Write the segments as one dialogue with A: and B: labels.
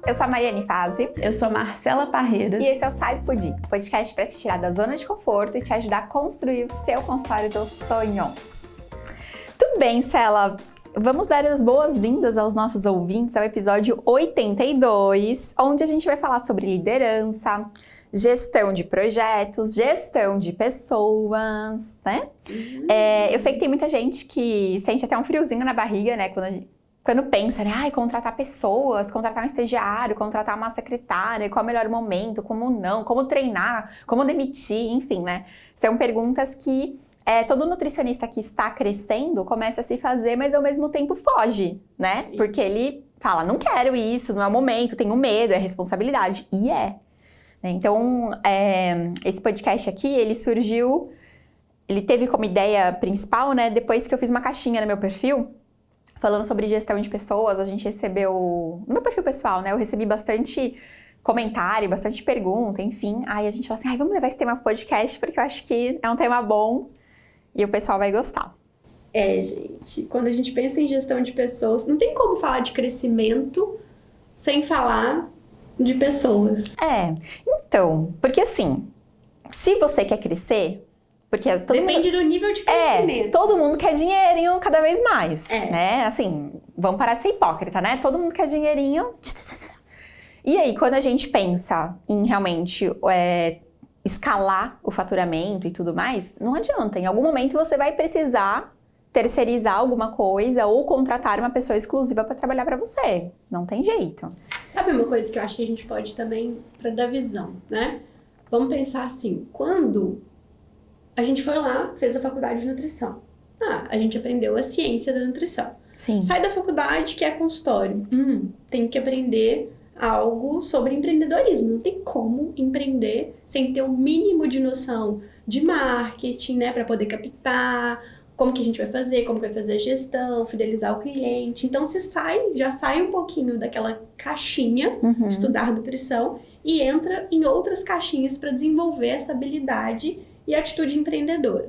A: Eu sou a Mariane Fazi.
B: Eu sou a Marcela Parreiras.
A: E esse é o Sai Pudim, podcast para te tirar da zona de conforto e te ajudar a construir o seu consultório dos sonhos. Tudo bem, Cela? Vamos dar as boas-vindas aos nossos ouvintes ao episódio 82, onde a gente vai falar sobre liderança, gestão de projetos, gestão de pessoas, né? Eu sei que tem muita gente que sente até um friozinho na barriga, né? Quando pensa, né? Contratar pessoas, contratar um estagiário, contratar uma secretária, qual é o melhor momento, como não, como treinar, como demitir, enfim, né? São perguntas que todo nutricionista que está crescendo começa a se fazer, mas ao mesmo tempo foge, né? Sim. Porque ele fala, não quero isso, não é o momento, tenho medo, é responsabilidade. E é. Então, esse podcast aqui, ele teve como ideia principal, né? Depois que eu fiz uma caixinha no meu perfil, falando sobre gestão de pessoas, a gente recebeu, no meu perfil pessoal, né? Eu recebi bastante comentário, bastante pergunta, enfim. Aí a gente falou assim, vamos levar esse tema pro podcast, porque eu acho que é um tema bom e o pessoal vai gostar.
B: Gente, quando a gente pensa em gestão de pessoas, não tem como falar de crescimento sem falar de pessoas.
A: Então, porque assim, se você quer crescer, porque
B: depende do nível de crescimento.
A: Todo mundo quer dinheirinho cada vez mais, né? Assim, vamos parar de ser hipócrita, né? Todo mundo quer dinheirinho. E aí, quando a gente pensa em realmente escalar o faturamento e tudo mais, não adianta. Em algum momento você vai precisar terceirizar alguma coisa ou contratar uma pessoa exclusiva para trabalhar para você. Não tem jeito.
B: Sabe uma coisa que eu acho que a gente pode também, para dar visão, né? Vamos pensar assim, quando a gente foi lá, fez a faculdade de nutrição. A gente aprendeu a ciência da nutrição.
A: Sim.
B: Sai da faculdade, que é consultório. Tem que aprender algo sobre empreendedorismo. Não tem como empreender sem ter o mínimo de noção de marketing, né? Para poder captar, como que a gente vai fazer, como que vai fazer a gestão, fidelizar o cliente. Então você já sai um pouquinho daquela caixinha, estudar nutrição, e entra em outras caixinhas para desenvolver essa habilidade e atitude empreendedora.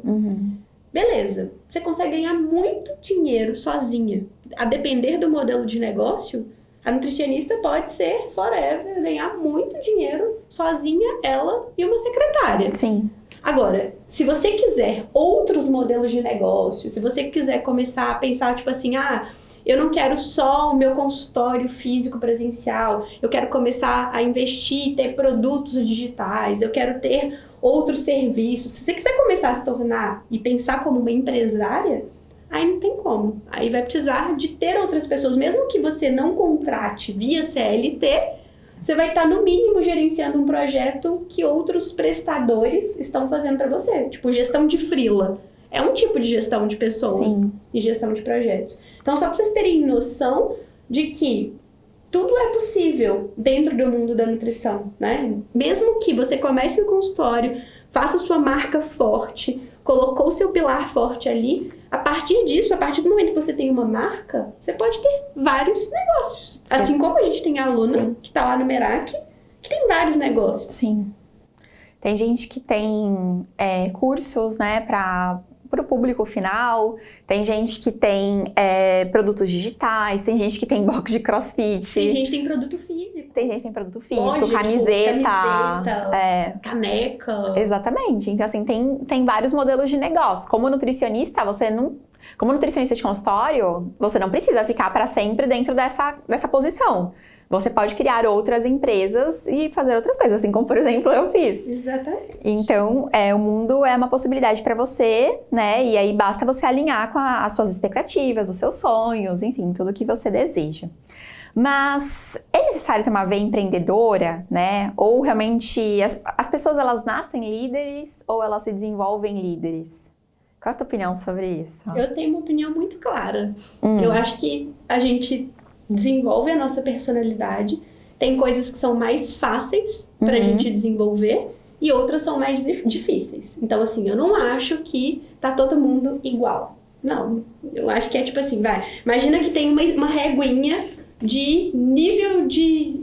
B: Beleza, você consegue ganhar muito dinheiro sozinha. A depender do modelo de negócio, a nutricionista pode ser forever, ganhar muito dinheiro sozinha, ela e uma secretária.
A: Sim.
B: Agora, se você quiser outros modelos de negócio, se você quiser começar a pensar, tipo assim, eu não quero só o meu consultório físico presencial, eu quero começar a investir, ter produtos digitais, eu quero ter outros serviços. Se você quiser começar a se tornar e pensar como uma empresária, aí não tem como. Aí vai precisar de ter outras pessoas, mesmo que você não contrate via CLT, você vai estar, no mínimo, gerenciando um projeto que outros prestadores estão fazendo para você. Tipo, gestão de freela. É um tipo de gestão de pessoas.
A: Sim.
B: E gestão de projetos. Então, só para vocês terem noção de que tudo é possível dentro do mundo da nutrição, né? Mesmo que você comece no consultório, faça sua marca forte, colocou seu pilar forte ali, a partir disso, a partir do momento que você tem uma marca, você pode ter vários negócios. Assim como a gente tem a aluna que está lá no Merak, que tem vários negócios.
A: Sim. Tem gente que tem cursos, né, para o público final, tem gente que tem produtos digitais, tem gente que tem box de crossfit.
B: Tem gente que tem produto físico.
A: Tem gente que tem produto físico,
B: Loja,
A: camiseta,
B: caneca.
A: Exatamente. Então, assim, tem vários modelos de negócio. Como nutricionista, como nutricionista de consultório, você não precisa ficar para sempre dentro dessa posição. Você pode criar outras empresas e fazer outras coisas, assim como, por exemplo, eu fiz.
B: Exatamente.
A: Então, o mundo é uma possibilidade para você, né? E aí basta você alinhar com as suas expectativas, os seus sonhos, enfim, tudo que você deseja. Mas é necessário ter uma veia empreendedora, né? Ou realmente as pessoas, elas nascem líderes ou elas se desenvolvem líderes? Qual é a tua opinião sobre isso?
B: Eu tenho uma opinião muito clara. Eu acho que a gente desenvolve a nossa personalidade. Tem coisas que são mais fáceis pra gente desenvolver e outras são mais difíceis. Então, assim, eu não acho que tá todo mundo igual. Não, eu acho que é tipo assim, imagina que tem uma reguinha de nível de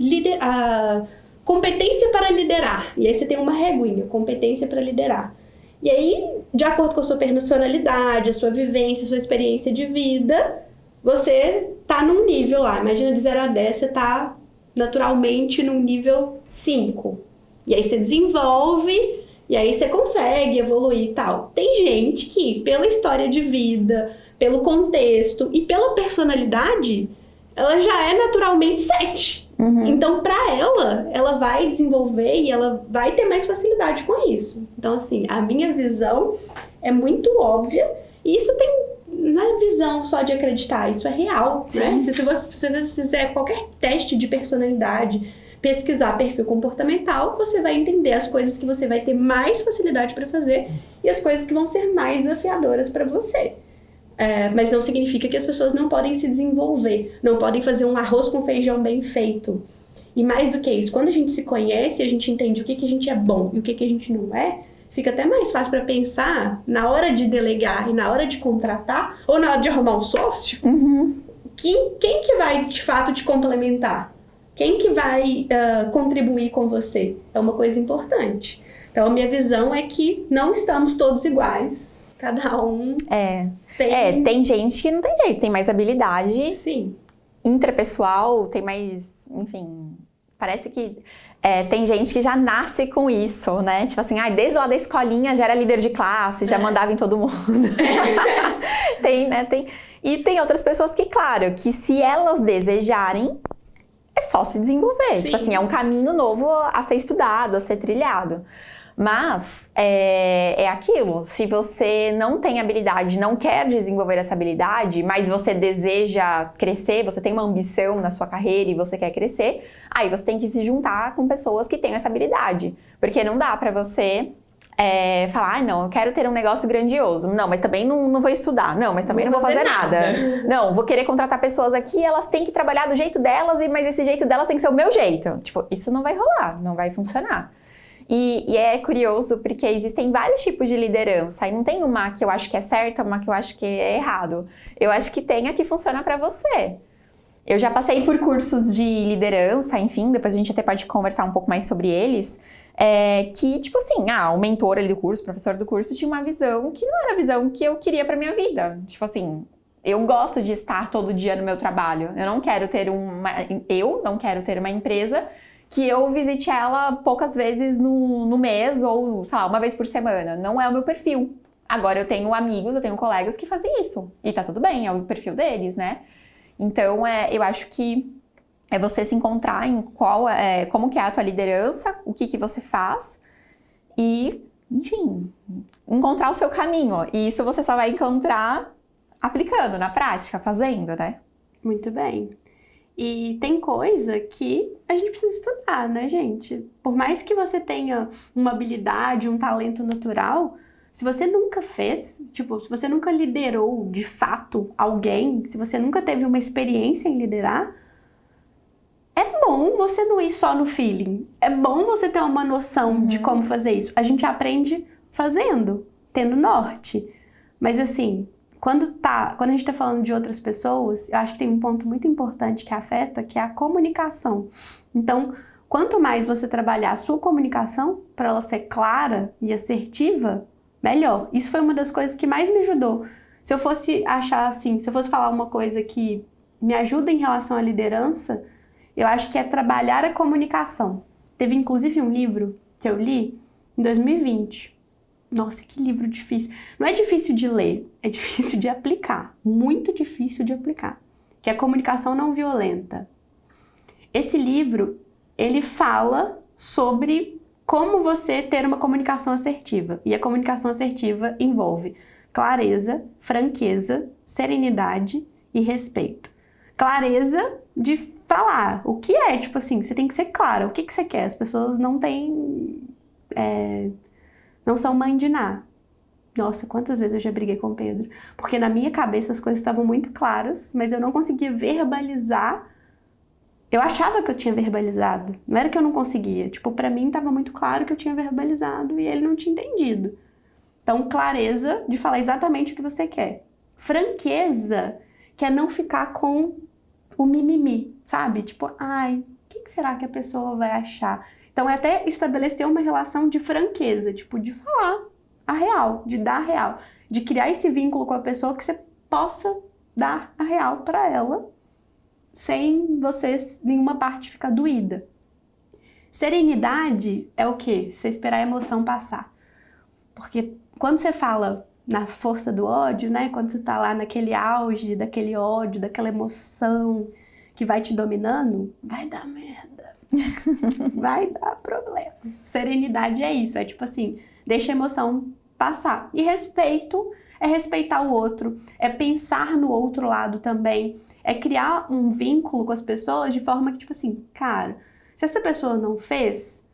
B: competência para liderar. E aí você tem uma reguinha, competência para liderar. E aí, de acordo com a sua personalidade, a sua vivência, a sua experiência de vida, você tá num nível lá. Imagina de 0 a 10, você tá naturalmente num nível 5. E aí você desenvolve, e aí você consegue evoluir e tal. Tem gente que, pela história de vida, pelo contexto e pela personalidade, ela já é naturalmente 7. Então, pra ela vai desenvolver e ela vai ter mais facilidade com isso. Então, assim, a minha visão é muito óbvia. E isso não é visão só de acreditar, isso é real, né? Se você fizer qualquer teste de personalidade, pesquisar perfil comportamental, você vai entender as coisas que você vai ter mais facilidade para fazer e as coisas que vão ser mais desafiadoras para você. Mas não significa que as pessoas não podem se desenvolver, não podem fazer um arroz com feijão bem feito. E mais do que isso, quando a gente se conhece, a gente entende o que a gente é bom e o que a gente não é, fica até mais fácil para pensar na hora de delegar e na hora de contratar, ou na hora de arrumar um sócio, quem que vai de fato te complementar? Quem que vai contribuir com você? É uma coisa importante. Então, a minha visão é que não estamos todos iguais. Cada um
A: tem gente que não tem jeito, tem mais habilidade.
B: Sim.
A: Intrapessoal, tem mais, enfim, parece que tem gente que já nasce com isso, né? Tipo assim, desde lá da escolinha já era líder de classe, já mandava em todo mundo. E tem outras pessoas que, claro, que se elas desejarem, é só se desenvolver. Sim. Tipo assim, é um caminho novo a ser estudado, a ser trilhado. Mas é aquilo, se você não tem habilidade, não quer desenvolver essa habilidade, mas você deseja crescer, você tem uma ambição na sua carreira e você quer crescer, aí você tem que se juntar com pessoas que têm essa habilidade. Porque não dá pra você falar, não, eu quero ter um negócio grandioso. Não, mas também não vou estudar. Não, mas também não vou fazer nada. Não, vou querer contratar pessoas aqui, elas têm que trabalhar do jeito delas, mas esse jeito delas tem que ser o meu jeito. Tipo, isso não vai rolar, não vai funcionar. E é curioso porque existem vários tipos de liderança e não tem uma que eu acho que é certa, uma que eu acho que é errado. Eu acho que tem a que funciona pra você. Eu já passei por cursos de liderança, enfim, depois a gente até pode conversar um pouco mais sobre eles, que, tipo assim, o mentor ali do curso, o professor do curso, tinha uma visão que não era a visão que eu queria pra minha vida. Tipo assim, eu gosto de estar todo dia no meu trabalho. Eu não quero ter uma empresa que eu visite ela poucas vezes no mês ou, sei lá, uma vez por semana. Não é o meu perfil. Agora eu tenho amigos, eu tenho colegas que fazem isso. E tá tudo bem, é o perfil deles, né? Então, eu acho que é você se encontrar em como que é a tua liderança, o que você faz e, enfim, encontrar o seu caminho. E isso você só vai encontrar aplicando, na prática, fazendo, né?
B: Muito bem. E tem coisa que a gente precisa estudar, né, gente? Por mais que você tenha uma habilidade, um talento natural, se você nunca fez, tipo, se você nunca liderou de fato alguém, se você nunca teve uma experiência em liderar, é bom você não ir só no feeling. É bom você ter uma noção de como fazer isso. A gente aprende fazendo, tendo norte. Mas assim, quando a gente tá falando de outras pessoas, eu acho que tem um ponto muito importante que afeta, que é a comunicação. Então, quanto mais você trabalhar a sua comunicação, para ela ser clara e assertiva, melhor. Isso foi uma das coisas que mais me ajudou. Se eu fosse falar uma coisa que me ajuda em relação à liderança, eu acho que é trabalhar a comunicação. Teve inclusive um livro que eu li em 2020. Nossa, que livro difícil. Não é difícil de ler, é difícil de aplicar. Muito difícil de aplicar. Que é a Comunicação Não Violenta. Esse livro, ele fala sobre como você ter uma comunicação assertiva. E a comunicação assertiva envolve clareza, franqueza, serenidade e respeito. Clareza de falar o que é, tipo assim, você tem que ser clara. O que você quer? As pessoas não são mãe de nada. Nossa, quantas vezes eu já briguei com o Pedro. Porque na minha cabeça as coisas estavam muito claras, mas eu não conseguia verbalizar. Eu achava que eu tinha verbalizado. Não era que eu não conseguia. Tipo, pra mim tava muito claro que eu tinha verbalizado e ele não tinha entendido. Então, clareza de falar exatamente o que você quer. Franqueza, que é não ficar com o mimimi, sabe? Tipo, o que será que a pessoa vai achar? Então, é até estabelecer uma relação de franqueza, tipo, de falar a real, de dar a real, de criar esse vínculo com a pessoa que você possa dar a real pra ela sem nenhuma parte ficar doída. Serenidade é o quê? Você esperar a emoção passar. Porque quando você fala na força do ódio, né? Quando você tá lá naquele auge, daquele ódio, daquela emoção que vai te dominando, vai dar merda. Vai dar problema. Serenidade é isso, é tipo assim, deixa a emoção passar. E respeito é respeitar o outro, é pensar no outro lado também, é criar um vínculo com as pessoas de forma que, tipo assim, cara, se essa pessoa não fez,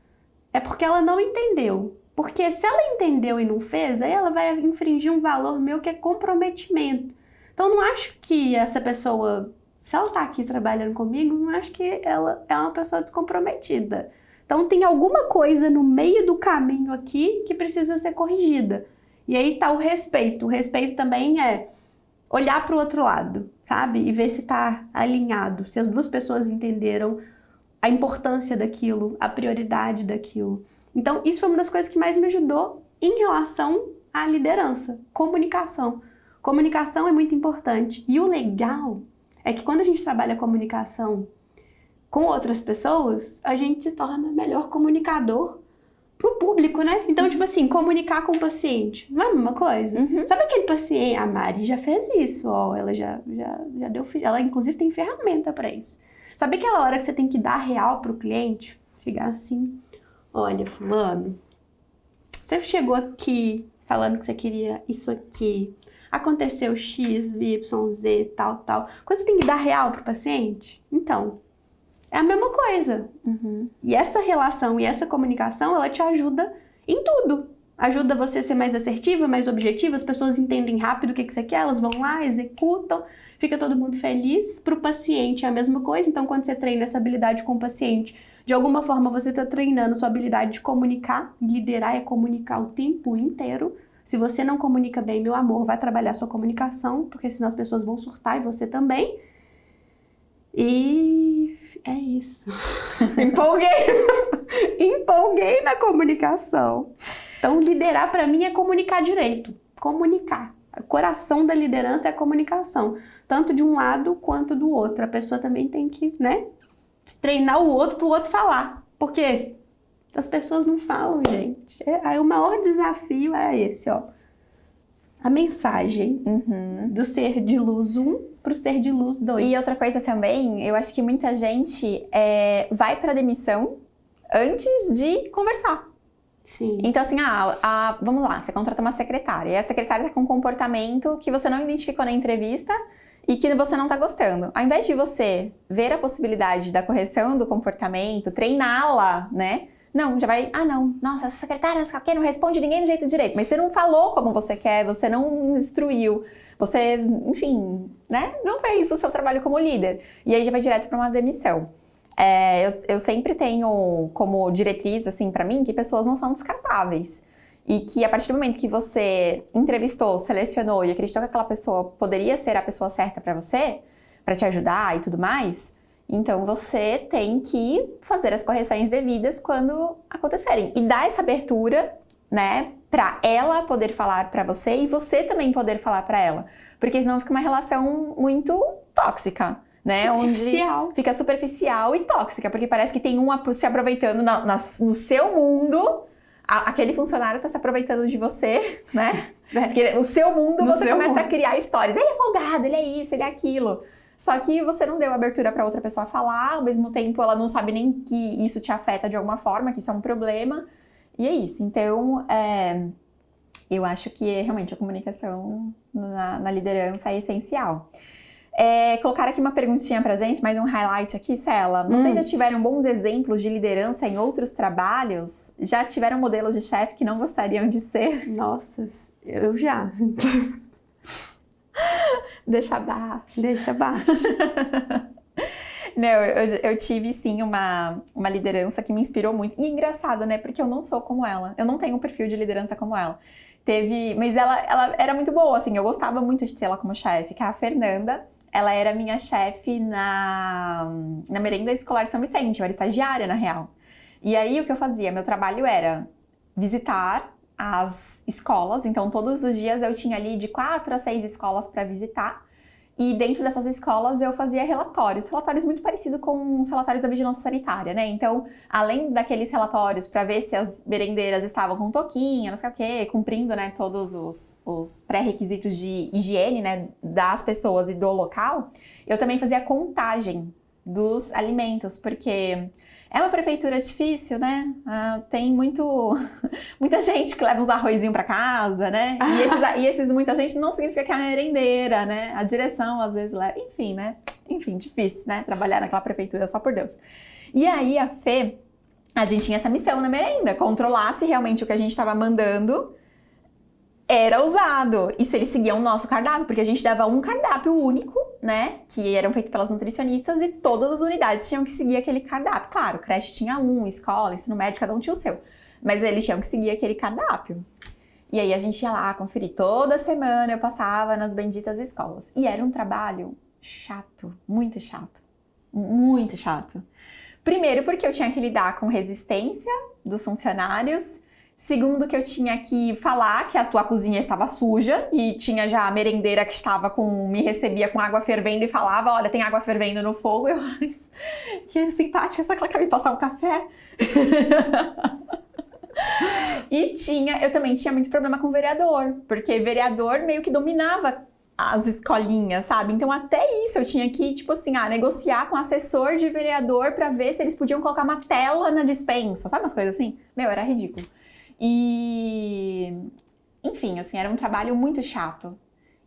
B: é porque ela não entendeu. Porque se ela entendeu e não fez, aí ela vai infringir um valor meu que é comprometimento. Então, eu não acho que essa pessoa, se ela tá aqui trabalhando comigo, não acho que ela é uma pessoa descomprometida. Então, tem alguma coisa no meio do caminho aqui que precisa ser corrigida. E aí tá o respeito. O respeito também é olhar para o outro lado, sabe? E ver se tá alinhado, se as duas pessoas entenderam a importância daquilo, a prioridade daquilo. Então, isso foi uma das coisas que mais me ajudou em relação à liderança, comunicação. Comunicação é muito importante. E o legal é que quando a gente trabalha comunicação com outras pessoas, a gente se torna melhor comunicador pro público, né? Então, tipo assim, comunicar com o paciente, não é a mesma coisa? Sabe aquele paciente? A Mari já fez isso, ó, ela já deu... Ela, inclusive, tem ferramenta para isso. Sabe aquela hora que você tem que dar real pro cliente? Chegar assim... Olha, fulano, você chegou aqui falando que você queria isso aqui, aconteceu X, Y, Z, tal. Quando você tem que dar real pro paciente, então, é a mesma coisa. E essa relação e essa comunicação, ela te ajuda em tudo. Ajuda você a ser mais assertiva, mais objetiva, as pessoas entendem rápido o que você quer, elas vão lá, executam, fica todo mundo feliz. Pro paciente é a mesma coisa, então quando você treina essa habilidade com o paciente, de alguma forma você está treinando sua habilidade de comunicar, e liderar é comunicar o tempo inteiro. Se você não comunica bem, meu amor, vai trabalhar sua comunicação, porque senão as pessoas vão surtar e você também. E é isso. Empolguei na comunicação. Então, liderar para mim é comunicar direito. Comunicar. O coração da liderança é a comunicação. Tanto de um lado quanto do outro. A pessoa também tem que, né? Treinar o outro pro outro falar. Porque as pessoas não falam, gente. Aí o maior desafio é esse, ó. A mensagem do ser de luz 1 pro ser de luz 2.
A: E outra coisa também, eu acho que muita gente vai pra demissão antes de conversar.
B: Sim.
A: Então, assim, vamos lá, você contrata uma secretária, e a secretária tá com um comportamento que você não identificou na entrevista e que você não tá gostando. Ao invés de você ver a possibilidade da correção do comportamento, treiná-la, né? Não, já vai, não, nossa, essa secretária não responde ninguém do jeito direito, mas você não falou como você quer, você não instruiu, você, enfim, né? Não fez o seu trabalho como líder. E aí já vai direto para uma demissão. Eu sempre tenho como diretriz, assim, pra mim, que pessoas não são descartáveis. E que a partir do momento que você entrevistou, selecionou e acreditou que aquela pessoa poderia ser a pessoa certa pra você, pra te ajudar e tudo mais, então você tem que fazer as correções devidas quando acontecerem. E dar essa abertura, né, pra ela poder falar pra você e você também poder falar pra ela. Porque senão fica uma relação muito tóxica. Né? Onde fica superficial e tóxica, porque parece que tem uma se aproveitando no seu mundo, aquele funcionário tá se aproveitando de você, né? Porque no seu mundo você começa a criar histórias. Ele é folgado, ele é isso, ele é aquilo. Só que você não deu abertura para outra pessoa falar, ao mesmo tempo ela não sabe nem que isso te afeta de alguma forma, que isso é um problema. E é isso. Então, eu acho que realmente a comunicação na liderança é essencial. Colocar aqui uma perguntinha pra gente, mais um highlight aqui, Cela. Vocês já tiveram bons exemplos de liderança em outros trabalhos? Já tiveram modelos de chefe que não gostariam de ser?
B: Nossa, eu já.
A: Deixa abaixo.
B: Deixa abaixo.
A: Não, eu tive sim uma liderança que me inspirou muito. E é engraçado, né? Porque eu não sou como ela. Eu não tenho um perfil de liderança como ela. Mas ela era muito boa, assim. Eu gostava muito de ter ela como chefe, que é a Fernanda. Ela era minha chefe na merenda escolar de São Vicente. Eu era estagiária, na real. E aí, o que eu fazia? Meu trabalho era visitar as escolas. Então, todos os dias eu tinha ali de 4 a 6 escolas para visitar. E dentro dessas escolas eu fazia relatórios muito parecidos com os relatórios da vigilância sanitária, né? Então, além daqueles relatórios para ver se as merendeiras estavam com touquinha, não sei o quê, cumprindo, né, todos os pré-requisitos de higiene, né, das pessoas e do local, eu também fazia contagem dos alimentos, porque é uma prefeitura difícil, né? Tem muita gente que leva uns arrozinhos pra casa, né? E esses muita gente não significa que é a merendeira, né? A direção às vezes leva, enfim, né? Enfim, difícil, né? Trabalhar naquela prefeitura, só por Deus. E aí a Fê, a gente tinha essa missão na merenda, controlar se realmente o que a gente estava mandando era usado. E se eles seguiam o nosso cardápio, porque a gente dava um cardápio único, né? Que eram feitos pelas nutricionistas e todas as unidades tinham que seguir aquele cardápio. Claro, creche tinha um, escola, ensino médio, cada um tinha o seu. Mas eles tinham que seguir aquele cardápio. E aí a gente ia lá conferir. Toda semana eu passava nas benditas escolas. E era um trabalho chato, muito chato. Muito chato. Primeiro porque eu tinha que lidar com resistência dos funcionários. Segundo, que eu tinha que falar que a tua cozinha estava suja e tinha já a merendeira que me recebia com água fervendo e falava, olha, tem água fervendo no fogo. Eu, que simpática, só que ela quer me passar um café. E eu também tinha muito problema com o vereador, porque vereador meio que dominava as escolinhas, sabe? Então até isso eu tinha que, tipo assim, negociar com o assessor de vereador pra ver se eles podiam colocar uma tela na despensa, sabe umas coisas assim? Meu, era ridículo. E, enfim, assim, era um trabalho muito chato.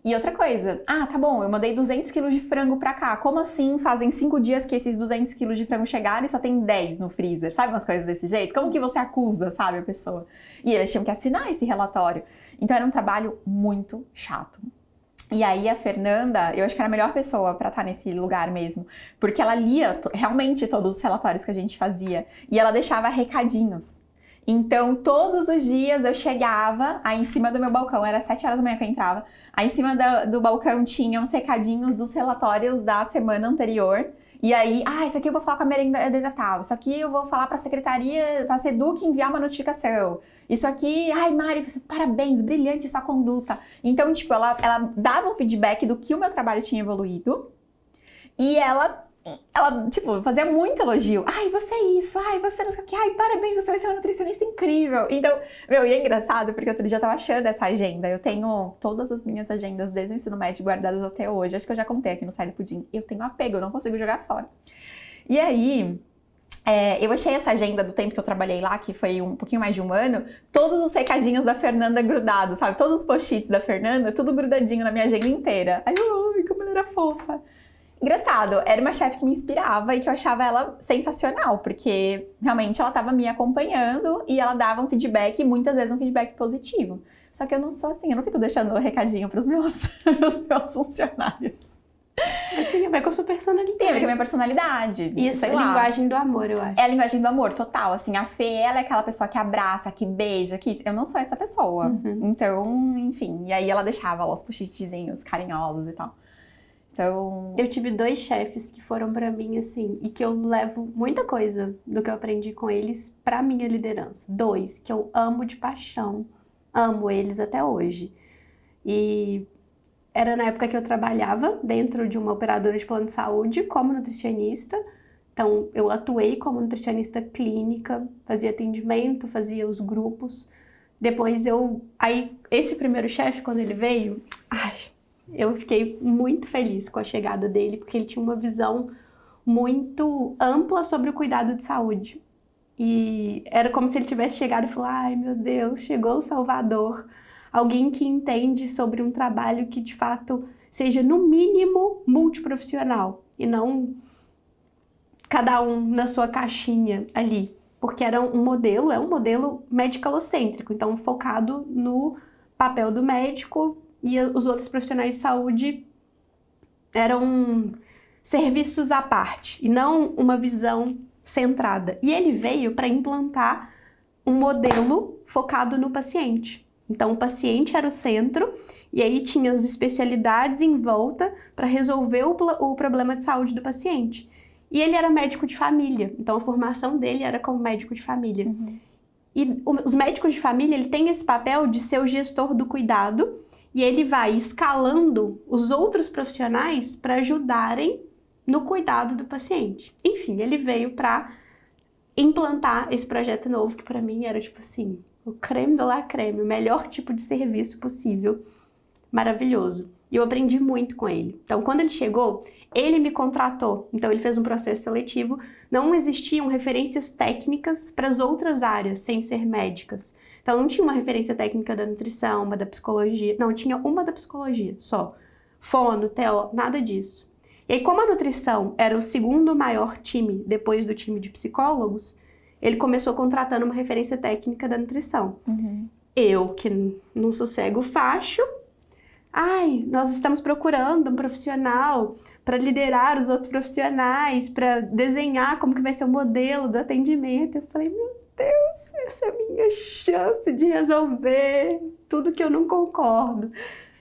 A: E outra coisa, tá bom, eu mandei 200 quilos de frango pra cá. Como assim fazem 5 dias que esses 200 quilos de frango chegaram e só tem 10 no freezer? Sabe umas coisas desse jeito? Como que você acusa, sabe, a pessoa? E eles tinham que assinar esse relatório. Então era um trabalho muito chato. E aí a Fernanda, eu acho que era a melhor pessoa pra estar nesse lugar mesmo, porque ela lia realmente todos os relatórios que a gente fazia e ela deixava recadinhos. Então, todos os dias eu chegava, aí em cima do meu balcão, era 7 horas da manhã que eu entrava, aí em cima do balcão tinha uns recadinhos dos relatórios da semana anterior, e aí, isso aqui eu vou falar com a merendeira tal, isso aqui eu vou falar pra secretaria, pra Seduc enviar uma notificação, isso aqui, Mari, parabéns, brilhante sua conduta. Então, tipo, ela dava um feedback do que o meu trabalho tinha evoluído, e ela, tipo, fazia muito elogio. Você é isso, você não sei o que, parabéns, você vai ser uma nutricionista incrível. Então, e é engraçado, porque outro dia eu tava achando essa agenda. Eu tenho todas as minhas agendas desde o ensino médio guardadas até hoje. Acho que eu já contei aqui no Sai do Pudim. Eu tenho apego, eu não consigo jogar fora. E aí, eu achei essa agenda do tempo que eu trabalhei lá, que foi um pouquinho mais de um ano, todos os recadinhos da Fernanda grudados, sabe? Todos os post-its da Fernanda, tudo grudadinho na minha agenda inteira. Aí eu, como ela era fofa. Engraçado, era uma chefe que me inspirava e que eu achava ela sensacional, porque realmente ela estava me acompanhando e ela dava um feedback, e muitas vezes um feedback positivo. Só que eu não sou assim, eu não fico deixando recadinho para os meus funcionários.
B: Mas tem a ver com a sua personalidade.
A: Tem a ver com a minha personalidade.
B: Isso é a linguagem do amor, eu acho.
A: É a linguagem do amor, total. Assim, a Fê, ela é aquela pessoa que abraça, que beija, que... Eu não sou essa pessoa. Então, enfim. E aí ela deixava lá os post-itzinhos carinhosos e tal. Então...
B: Eu tive 2 chefes que foram pra mim, assim, e que eu levo muita coisa do que eu aprendi com eles pra minha liderança. 2, que eu amo de paixão. Amo eles até hoje. E era na época que eu trabalhava dentro de uma operadora de plano de saúde como nutricionista. Então, eu atuei como nutricionista clínica, fazia atendimento, fazia os grupos. Depois Aí, esse primeiro chefe, quando ele veio... Eu fiquei muito feliz com a chegada dele, porque ele tinha uma visão muito ampla sobre o cuidado de saúde. E era como se ele tivesse chegado e falado, meu Deus, chegou o Salvador. Alguém que entende sobre um trabalho que, de fato, seja, no mínimo, multiprofissional. E não cada um na sua caixinha ali. Porque é um modelo medicalocêntrico. Então, focado no papel do médico. E os outros profissionais de saúde eram serviços à parte, e não uma visão centrada. E ele veio para implantar um modelo focado no paciente. Então, o paciente era o centro, e aí tinha as especialidades em volta para resolver o problema de saúde do paciente. E ele era médico de família, então a formação dele era como médico de família. E os médicos de família, ele tem esse papel de ser o gestor do cuidado, e ele vai escalando os outros profissionais para ajudarem no cuidado do paciente. Enfim, ele veio para implantar esse projeto novo, que para mim era tipo assim, o creme de la creme, o melhor tipo de serviço possível, maravilhoso. E eu aprendi muito com ele. Então, quando ele chegou, ele me contratou. Então, ele fez um processo seletivo. Não existiam referências técnicas para as outras áreas, sem ser médicas. Então, não tinha uma referência técnica da nutrição, uma da psicologia. Não, tinha uma da psicologia só. Fono, TO, nada disso. E aí, como a nutrição era o segundo maior time depois do time de psicólogos, ele começou contratando uma referência técnica da nutrição. Eu, que não sossego o facho, nós estamos procurando um profissional para liderar os outros profissionais, para desenhar como que vai ser o modelo do atendimento. Eu falei, meu Deus, essa é a minha chance de resolver tudo que eu não concordo.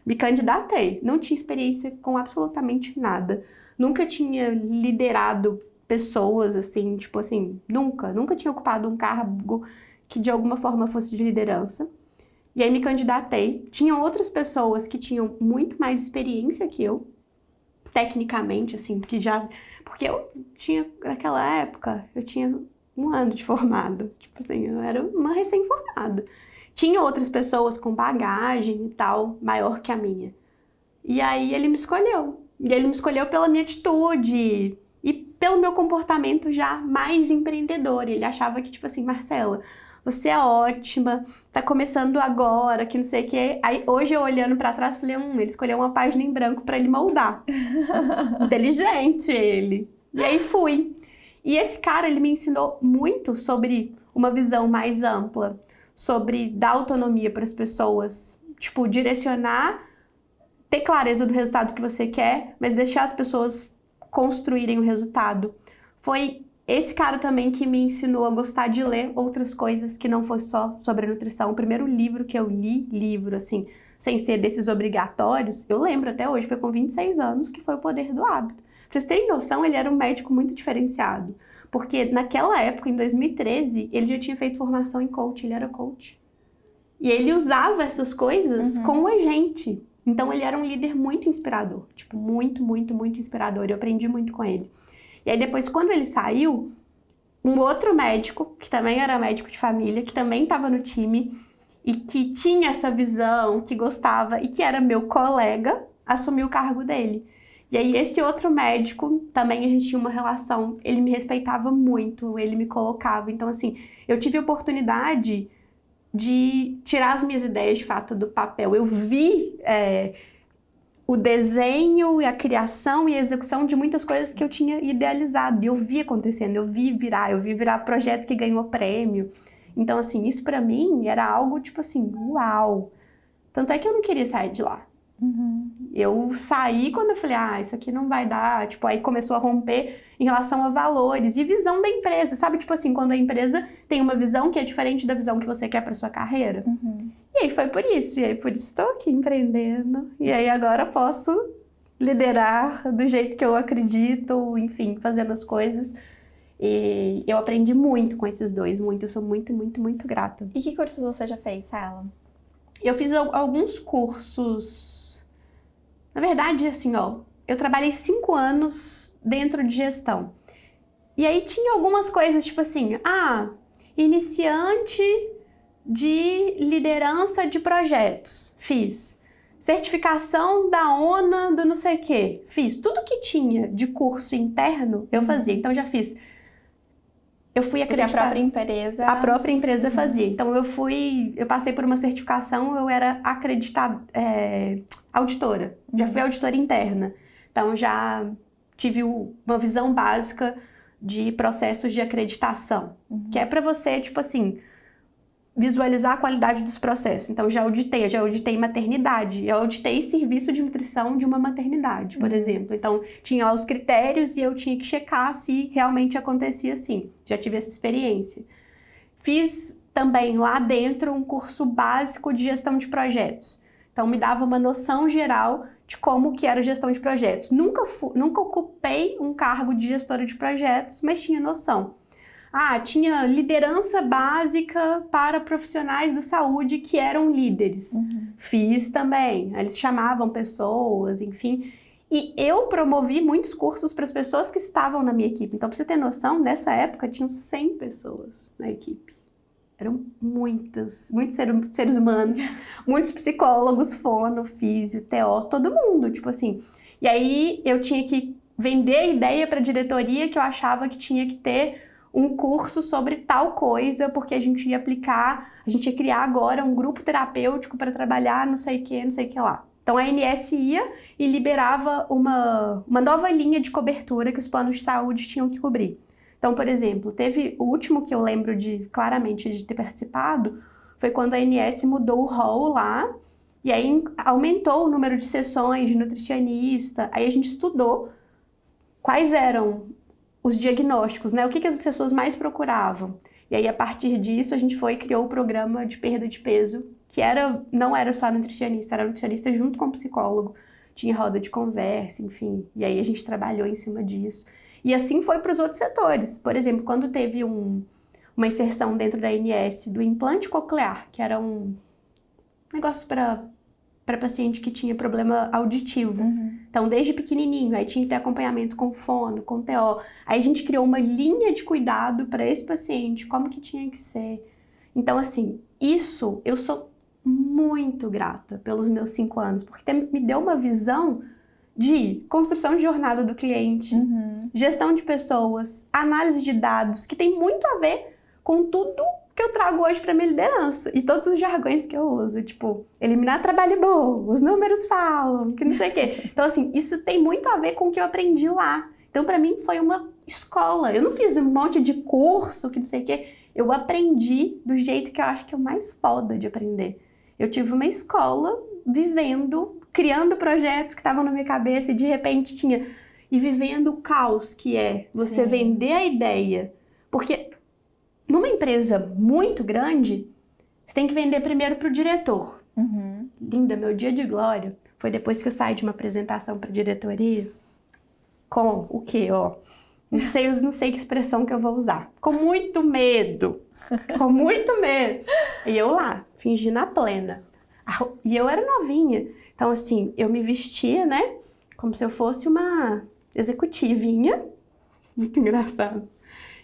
B: Me candidatei, não tinha experiência com absolutamente nada. Nunca tinha liderado pessoas, assim, tipo assim, nunca tinha ocupado um cargo que de alguma forma fosse de liderança. E aí me candidatei. Tinham outras pessoas que tinham muito mais experiência que eu, tecnicamente, assim, que já... Porque eu tinha, naquela época, eu tinha 1 ano de formado. Tipo assim, eu era uma recém-formada. Tinha outras pessoas com bagagem e tal, maior que a minha. E aí ele me escolheu. E ele me escolheu pela minha atitude e pelo meu comportamento já mais empreendedor. Ele achava que, tipo assim, Marcela, você é ótima, tá começando agora, que não sei o quê. Aí hoje eu olhando pra trás, falei, ele escolheu uma página em branco pra ele moldar. Inteligente ele. E aí fui. E esse cara, ele me ensinou muito sobre uma visão mais ampla, sobre dar autonomia para as pessoas, tipo, direcionar, ter clareza do resultado que você quer, mas deixar as pessoas construírem o resultado. Foi esse cara também que me ensinou a gostar de ler outras coisas que não fosse só sobre nutrição. O primeiro livro que eu li, assim, sem ser desses obrigatórios, eu lembro até hoje, foi com 26 anos, que foi O Poder do Hábito. Pra vocês terem noção, ele era um médico muito diferenciado. Porque naquela época, em 2013, ele já tinha feito formação em coach, ele era coach. E ele usava essas coisas com a gente. Então ele era um líder muito inspirador. Tipo, muito, muito, muito inspirador. Eu aprendi muito com ele. E aí depois, quando ele saiu, um outro médico, que também era médico de família, que também estava no time, e que tinha essa visão, que gostava, e que era meu colega, assumiu o cargo dele. E aí esse outro médico, também a gente tinha uma relação, ele me respeitava muito, ele me colocava. Então assim, eu tive a oportunidade de tirar as minhas ideias de fato do papel. Eu vi o desenho e a criação e a execução de muitas coisas que eu tinha idealizado. E eu vi acontecendo, eu vi virar projeto que ganhou prêmio. Então assim, isso pra mim era algo tipo assim, uau! Tanto é que eu não queria sair de lá. Eu saí quando eu falei, isso aqui não vai dar, tipo, aí começou a romper em relação a valores e visão da empresa, sabe? Tipo assim, quando a empresa tem uma visão que é diferente da visão que você quer para sua carreira. E aí foi por isso, e aí por isso estou aqui empreendendo, e aí agora posso liderar do jeito que eu acredito, enfim, fazendo as coisas. E eu aprendi muito com esses dois, muito, eu sou muito, muito, muito grata.
A: E que cursos você já fez, Sela?
B: Eu fiz alguns cursos. Na verdade, assim, eu trabalhei 5 anos dentro de gestão. E aí tinha algumas coisas, tipo assim, iniciante de liderança de projetos, fiz. Certificação da ONA do não sei o quê, fiz. Tudo que tinha de curso interno, eu fazia. Então, já fiz. Eu fui acreditar.
A: Porque a própria empresa
B: fazia. Então, eu passei por uma certificação, eu era acreditada, auditora. Já fui auditora interna. Então, já tive uma visão básica de processos de acreditação. Que é para você, tipo assim, visualizar a qualidade dos processos. Então, já auditei maternidade, eu auditei serviço de nutrição de uma maternidade, por exemplo. Então, tinha lá os critérios e eu tinha que checar se realmente acontecia assim. Já tive essa experiência. Fiz também lá dentro um curso básico de gestão de projetos. Então, me dava uma noção geral de como que era gestão de projetos. Nunca ocupei um cargo de gestora de projetos, mas tinha noção. tinha liderança básica para profissionais da saúde que eram líderes. Fiz também. Eles chamavam pessoas, enfim. E eu promovi muitos cursos para as pessoas que estavam na minha equipe. Então, para você ter noção, nessa época tinham 100 pessoas na equipe. Eram muitos seres humanos, muitos psicólogos, fono, físio, TO, todo mundo, tipo assim. E aí eu tinha que vender a ideia para a diretoria que eu achava que tinha que ter um curso sobre tal coisa, porque a gente ia aplicar, a gente ia criar agora um grupo terapêutico para trabalhar não sei o que lá. Então a ANS ia e liberava uma nova linha de cobertura que os planos de saúde tinham que cobrir. Então, por exemplo, teve o último que eu lembro claramente de ter participado, foi quando a ANS mudou o rol lá, e aí aumentou o número de sessões de nutricionista, aí a gente estudou quais eram os diagnósticos, né? O que as pessoas mais procuravam. E aí, a partir disso, a gente foi e criou o programa de perda de peso, que não era só nutricionista, era nutricionista junto com o psicólogo, tinha roda de conversa, enfim. E aí a gente trabalhou em cima disso. E assim foi para os outros setores. Por exemplo, quando teve uma inserção dentro da ANS do implante coclear, que era um negócio para paciente que tinha problema auditivo. Então, desde pequenininho, aí tinha que ter acompanhamento com fono, com TO. Aí a gente criou uma linha de cuidado para esse paciente, como que tinha que ser. Então, assim, isso eu sou muito grata pelos meus 5 anos, porque me deu uma visão de construção de jornada do cliente, gestão de pessoas, análise de dados, que tem muito a ver com tudo que eu trago hoje para minha liderança. E todos os jargões que eu uso, tipo, eliminar trabalho bom, os números falam, que não sei o quê. Então, assim, isso tem muito a ver com o que eu aprendi lá. Então, para mim, foi uma escola. Eu não fiz um monte de curso, que não sei o quê. Eu aprendi do jeito que eu acho que é o mais foda de aprender. Eu tive uma escola vivendo, criando projetos que estavam na minha cabeça e de repente tinha... E vivendo o caos que é você vender a ideia. Porque numa empresa muito grande, você tem que vender primeiro para o diretor. Linda, meu dia de glória foi depois que eu saí de uma apresentação para a diretoria com o quê, ó? Não sei que expressão que eu vou usar. Com muito medo. Com muito medo. E eu lá, fingindo a plena. E eu era novinha. Então, assim, eu me vestia, né? Como se eu fosse uma executivinha. Muito engraçado.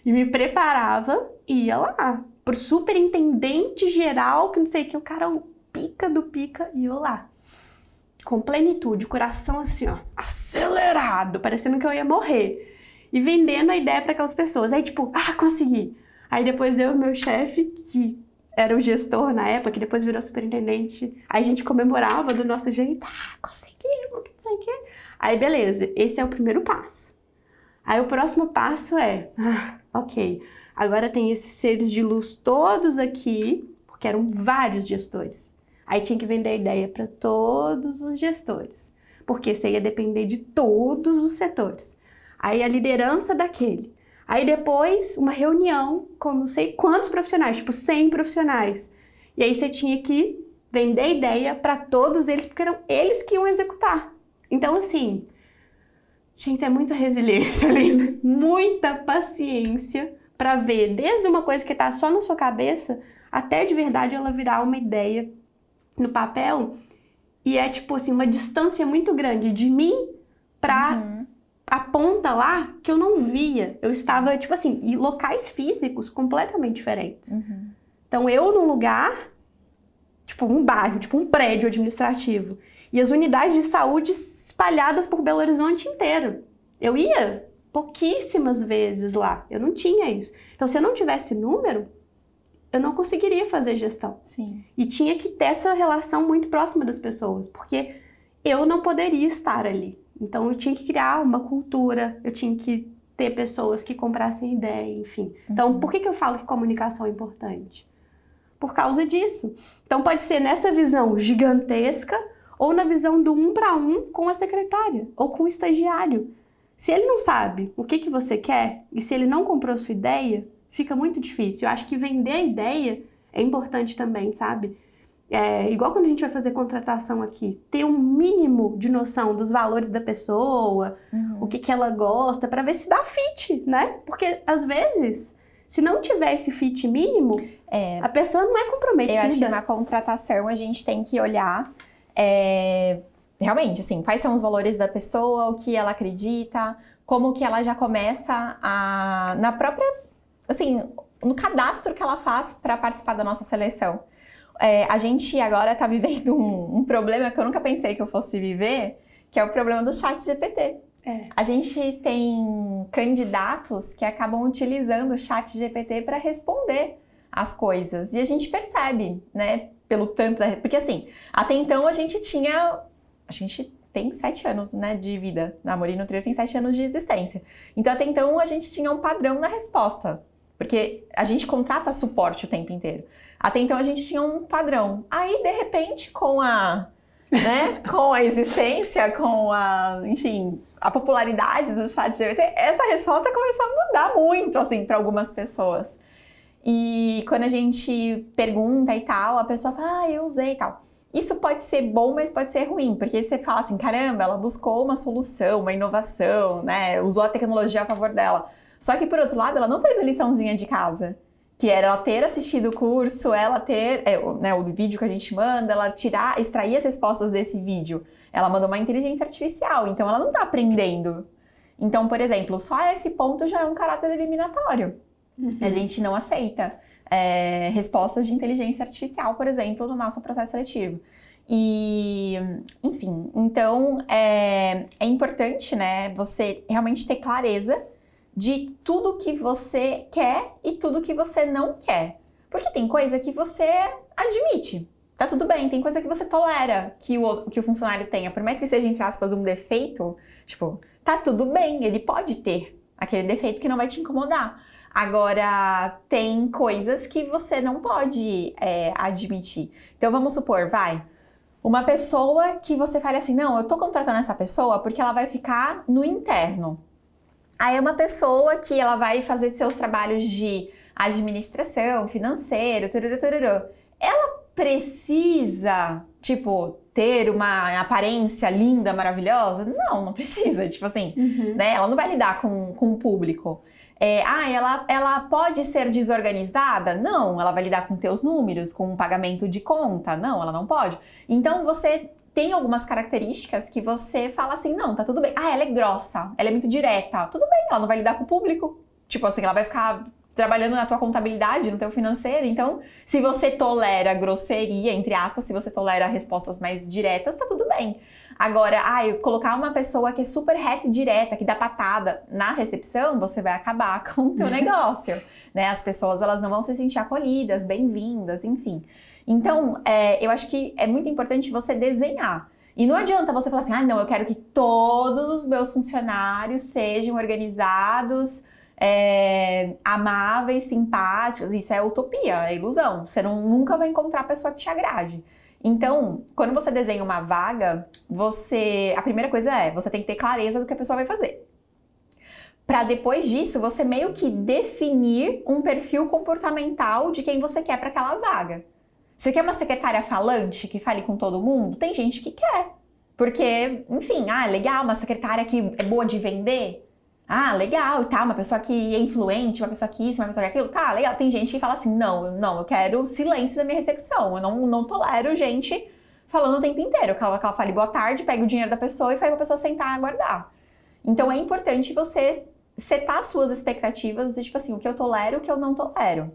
B: E me preparava e ia lá. Pro superintendente geral, que não sei o que, o cara o pica do pica, e eu lá. Com plenitude, coração assim, ó, acelerado, parecendo que eu ia morrer. E vendendo a ideia para aquelas pessoas. Aí, tipo, consegui. Aí depois eu e meu chefe, que era o gestor na época, que depois virou superintendente, aí a gente comemorava do nosso jeito. Conseguimos, não sei o quê. Aí, beleza, esse é o primeiro passo. Aí o próximo passo é, ok, agora tem esses seres de luz todos aqui, porque eram vários gestores. Aí tinha que vender a ideia para todos os gestores, porque você ia depender de todos os setores. Aí a liderança daquele. Aí depois uma reunião com não sei quantos profissionais, tipo 100 profissionais. E aí você tinha que vender a ideia para todos eles, porque eram eles que iam executar. Então assim, tinha que ter muita resiliência ali, muita paciência para ver desde uma coisa que tá só na sua cabeça até de verdade ela virar uma ideia no papel. E é tipo assim, uma distância muito grande de mim para a ponta lá que eu não via. Eu estava, tipo assim, em locais físicos completamente diferentes. Então, eu num lugar, tipo um bairro, tipo um prédio administrativo. E as unidades de saúde espalhadas por Belo Horizonte inteiro. Eu ia pouquíssimas vezes lá. Eu não tinha isso. Então, se eu não tivesse número, eu não conseguiria fazer gestão. E tinha que ter essa relação muito próxima das pessoas, porque eu não poderia estar ali. Então, eu tinha que criar uma cultura, eu tinha que ter pessoas que comprassem ideia, enfim. Então, por que eu falo que comunicação é importante? Por causa disso. Então, pode ser nessa visão gigantesca ou na visão do 1 para 1 com a secretária ou com o estagiário. Se ele não sabe o que você quer e se ele não comprou sua ideia, fica muito difícil. Eu acho que vender a ideia é importante também, sabe? Igual quando a gente vai fazer contratação aqui, ter um mínimo de noção dos valores da pessoa, o que ela gosta, para ver se dá fit, né? Porque às vezes Se não tiver esse fit mínimo, a pessoa não é comprometida.
A: Eu acho que na contratação a gente tem que olhar realmente, assim, quais são os valores da pessoa, o que ela acredita, como que ela já começa na própria, assim, no cadastro que ela faz para participar da nossa seleção. A gente agora está vivendo um problema que eu nunca pensei que eu fosse viver, que é o problema do ChatGPT. A gente tem candidatos que acabam utilizando o ChatGPT para responder as coisas. E a gente percebe, né, pelo tanto... Porque assim, até então a gente tem 7 anos, né, de vida. A Amorim Nutrir tem 7 anos de existência. Então, até então, a gente tinha um padrão na resposta. Porque a gente contrata suporte o tempo inteiro. Até então, a gente tinha um padrão. Aí, de repente, com a existência, enfim, a popularidade do ChatGPT, essa resposta começou a mudar muito, assim, para algumas pessoas. E quando a gente pergunta e tal, a pessoa fala, eu usei e tal. Isso pode ser bom, mas pode ser ruim, porque você fala assim, caramba, ela buscou uma solução, uma inovação, né? Usou a tecnologia a favor dela. Só que, por outro lado, ela não fez a liçãozinha de casa, que era ela ter assistido o curso, ela ter, o vídeo que a gente manda, ela extrair as respostas desse vídeo. Ela mandou uma inteligência artificial, então ela não tá aprendendo. Então, por exemplo, só esse ponto já é um caráter eliminatório. A gente não aceita respostas de inteligência artificial, por exemplo, no nosso processo seletivo. E, enfim, então é importante, né, você realmente ter clareza de tudo que você quer e tudo que você não quer. Porque tem coisa que você admite, tá tudo bem, tem coisa que você tolera que o funcionário tenha, por mais que seja, entre aspas, um defeito, tipo, tá tudo bem, ele pode ter aquele defeito que não vai te incomodar. Agora, tem coisas que você não pode admitir. Então, vamos supor, uma pessoa que você fale assim, não, eu tô contratando essa pessoa porque ela vai ficar no interno. Aí é uma pessoa que ela vai fazer seus trabalhos de administração, financeiro, tururu. Ela precisa, tipo, ter uma aparência linda, maravilhosa? Não precisa, tipo assim, né? Ela não vai lidar com o público. Ela pode ser desorganizada? Não, ela vai lidar com teus números, com o pagamento de conta? Não, ela não pode. Então, você tem algumas características que você fala assim, não, tá tudo bem. Ela é grossa, ela é muito direta. Tudo bem, ela não vai lidar com o público. Tipo assim, ela vai ficar trabalhando na tua contabilidade, no teu financeiro. Então, se você tolera grosseria, entre aspas, se você tolera respostas mais diretas, tá tudo bem. Agora, colocar uma pessoa que é super reta e direta, que dá patada na recepção, você vai acabar com o teu negócio, né? As pessoas, elas não vão se sentir acolhidas, bem-vindas, enfim. Então, eu acho que é muito importante você desenhar. E não adianta você falar assim, não, eu quero que todos os meus funcionários sejam organizados, amáveis, simpáticos. Isso é utopia, é ilusão. Você nunca vai encontrar a pessoa que te agrade. Então, quando você desenha uma vaga, a primeira coisa você tem que ter clareza do que a pessoa vai fazer. Para depois disso, você meio que definir um perfil comportamental de quem você quer para aquela vaga. Você quer uma secretária falante que fale com todo mundo? Tem gente que quer. Porque, enfim, legal, uma secretária que é boa de vender. Legal, tá, uma pessoa que é influente, uma pessoa que isso, uma pessoa que aquilo, tá, legal. Tem gente que fala assim, não, eu quero silêncio da minha recepção, eu não tolero gente falando o tempo inteiro. Que ela fale boa tarde, pega o dinheiro da pessoa e faz a pessoa sentar e aguardar. Então é importante você setar suas expectativas de, tipo assim, o que eu tolero, o que eu não tolero.